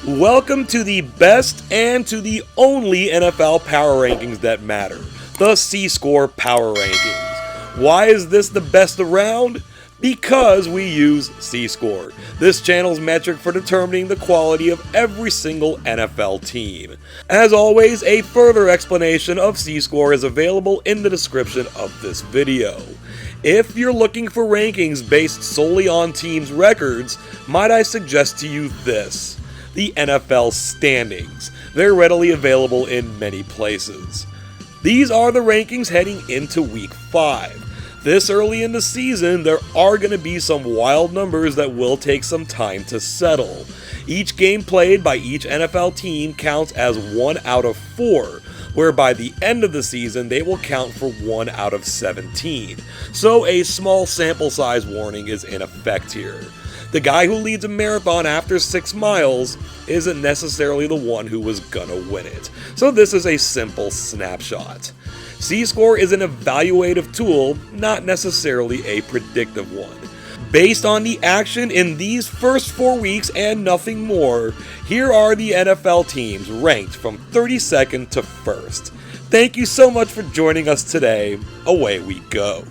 Welcome to the best and to the only NFL power rankings that matter, the C-Score Power Rankings. Why is this the best around? Because we use C-Score, this channel's metric for determining the quality of every single NFL team. As always, a further explanation of C-Score is available in the description of this video. If you're looking for rankings based solely on teams' records, might I suggest to you this: the NFL standings. They're readily available in many places. These are the rankings heading into Week 5. This early in the season, there are going to be some wild numbers that will take some time to settle. Each game played by each NFL team counts as 1 out of 4, where by the end of the season they will count for 1 out of 17. So a small sample size warning is in effect here. The guy who leads a marathon after 6 miles isn't necessarily the one who was gonna win it. So this is a simple snapshot. C-Score is an evaluative tool, not necessarily a predictive one. Based on the action in these first 4 weeks and nothing more, here are the NFL teams ranked from 32nd to 1st. Thank you so much for joining us today. Away we go.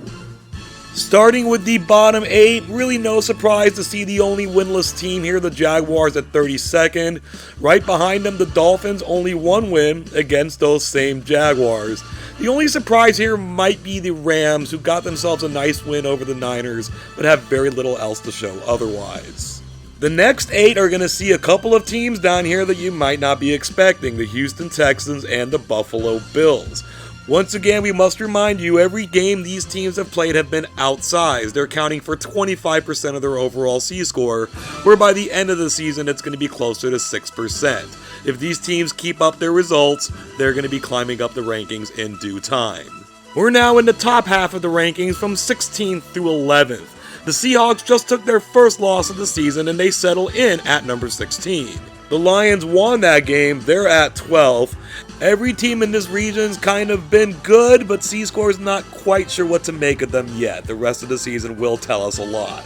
Starting with the bottom 8, really no surprise to see the only winless team here, the Jaguars, at 32nd. Right behind them, the Dolphins, only 1 win against those same Jaguars. The only surprise here might be the Rams, who got themselves a nice win over the Niners, but have very little else to show otherwise. The next 8 are going to see a couple of teams down here that you might not be expecting, the Houston Texans and the Buffalo Bills. Once again, we must remind you, every game these teams have played have been outsized. They're accounting for 25% of their overall C-score, where by the end of the season it's going to be closer to 6%. If these teams keep up their results, they're going to be climbing up the rankings in due time. We're now in the top half of the rankings from 16th through 11th. The Seahawks just took their first loss of the season and they settle in at number 16. The Lions won that game, they're at 12th. Every team in this region's kind of been good, but C-Score's not quite sure what to make of them yet. The rest of the season will tell us a lot.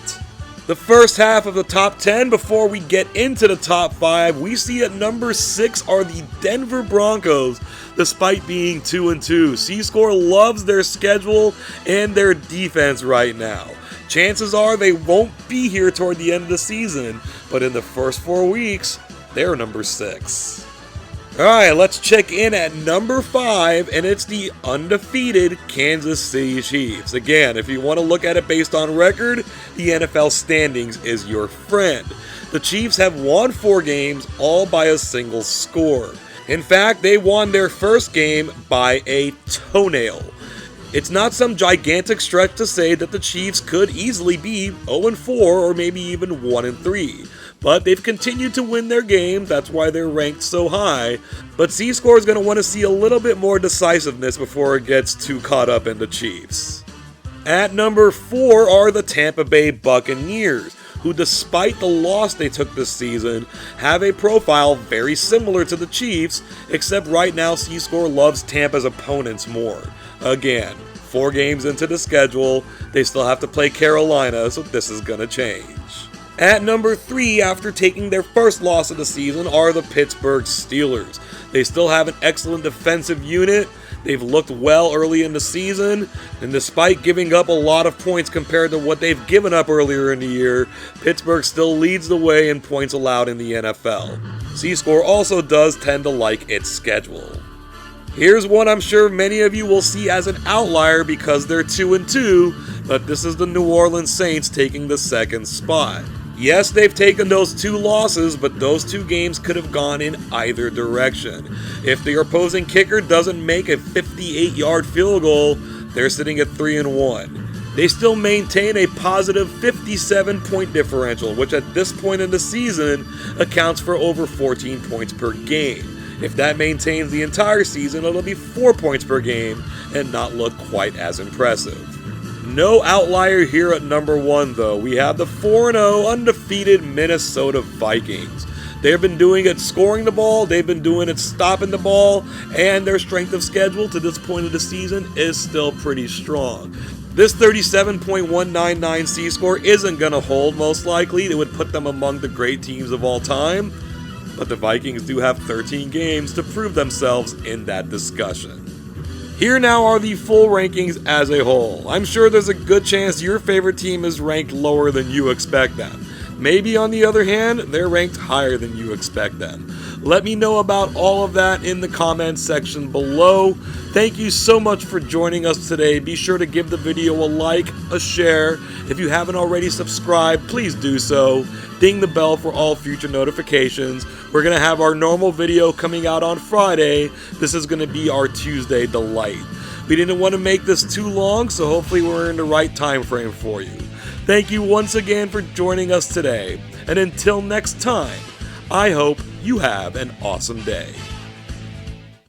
The first half of the top 10, before we get into the top 5, we see at number 6 are the Denver Broncos, despite being 2-2. C-Score loves their schedule and their defense right now. Chances are they won't be here toward the end of the season, but in the first 4 weeks, they're number 6. Alright, let's check in at number 5, and it's the undefeated Kansas City Chiefs. Again, if you want to look at it based on record, the NFL standings is your friend. The Chiefs have won 4 games, all by a single score. In fact, they won their first game by a toenail. It's not some gigantic stretch to say that the Chiefs could easily be 0-4 or maybe even 1-3. But they've continued to win their games, that's why they're ranked so high. But C-Score is going to want to see a little bit more decisiveness before it gets too caught up in the Chiefs. At number 4 are the Tampa Bay Buccaneers, who despite the loss they took this season, have a profile very similar to the Chiefs, except right now C-Score loves Tampa's opponents more. Again, 4 games into the schedule, they still have to play Carolina, so this is going to change. At number 3, after taking their first loss of the season, are the Pittsburgh Steelers. They still have an excellent defensive unit, they've looked well early in the season, and despite giving up a lot of points compared to what they've given up earlier in the year, Pittsburgh still leads the way in points allowed in the NFL. C-Score also does tend to like its schedule. Here's one I'm sure many of you will see as an outlier because they're 2-2, but this is the New Orleans Saints taking the 2nd spot. Yes, they've taken those 2 losses, but those 2 games could have gone in either direction. If the opposing kicker doesn't make a 58-yard field goal, they're sitting at 3-1. They still maintain a positive 57-point differential, which at this point in the season accounts for over 14 points per game. If that maintains the entire season, it'll be 4 points per game and not look quite as impressive. No outlier here at number 1 though. We have the 4-0 undefeated Minnesota Vikings. They've been doing it scoring the ball, they've been doing it stopping the ball, and their strength of schedule to this point of the season is still pretty strong. This 37.199 C-score isn't going to hold most likely. It would put them among the great teams of all time. but the Vikings do have 13 games to prove themselves in that discussion. Here now are the full rankings as a whole. I'm sure there's a good chance your favorite team is ranked lower than you expect them. Maybe on the other hand, they're ranked higher than you expect them. Let me know about all of that in the comments section below. Thank you so much for joining us today. Be sure to give the video a like, a share. If you haven't already subscribed, please do so. Ding the bell for all future notifications. We're going to have our normal video coming out on Friday. This is going to be our Tuesday delight. We didn't want to make this too long, so hopefully we're in the right time frame for you. Thank you once again for joining us today. And until next time, I hope you have an awesome day.